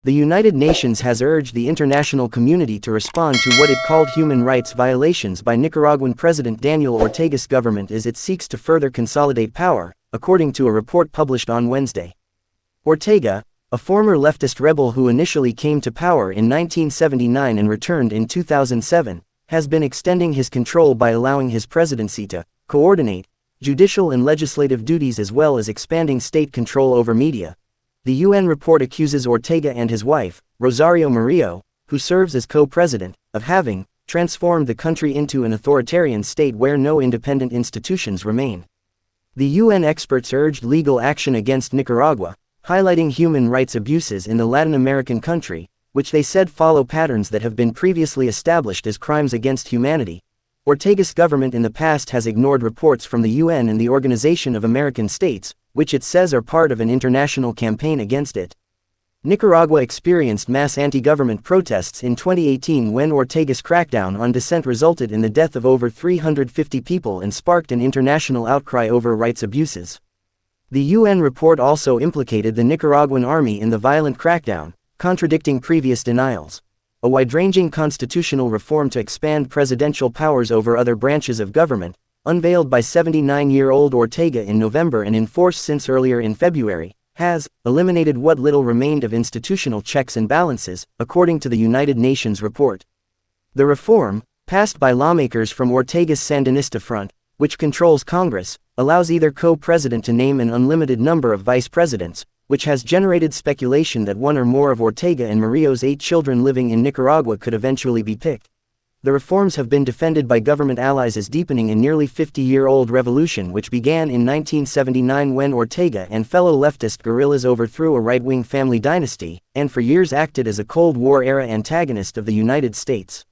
The United Nations has urged the international community to respond to what it called human rights violations by Nicaraguan President Daniel Ortega's government as it seeks to further consolidate power, according to a report published on Wednesday. Ortega, a former leftist rebel who initially came to power in 1979 and returned in 2007, has been extending his control by allowing his presidency to coordinate judicial and legislative duties as well as expanding state control over media. The UN report accuses Ortega and his wife, Rosario Murillo, who serves as co-president, of having transformed the country into an authoritarian state where no independent institutions remain. The UN experts urged legal action against Nicaragua, highlighting human rights abuses in the Latin American country, which they said follow patterns that have been previously established as crimes against humanity. Ortega's government in the past has ignored reports from the UN and the Organization of American States, which it says are part of an international campaign against it. Nicaragua experienced mass anti-government protests in 2018 when Ortega's crackdown on dissent resulted in the death of over 350 people and sparked an international outcry over rights abuses. The UN report also implicated the Nicaraguan army in the violent crackdown, contradicting previous denials. A wide-ranging constitutional reform to expand presidential powers over other branches of government, unveiled by 79-year-old Ortega in November and in force since earlier in February, has eliminated what little remained of institutional checks and balances, according to the United Nations report. The reform, passed by lawmakers from Ortega's Sandinista Front, which controls Congress, allows either co-president to name an unlimited number of vice presidents, which has generated speculation that one or more of Ortega and Murillo's 8 children living in Nicaragua could eventually be picked. The reforms have been defended by government allies as deepening a nearly 50-year-old revolution which began in 1979 when Ortega and fellow leftist guerrillas overthrew a right-wing family dynasty, and for years acted as a Cold War-era antagonist of the United States.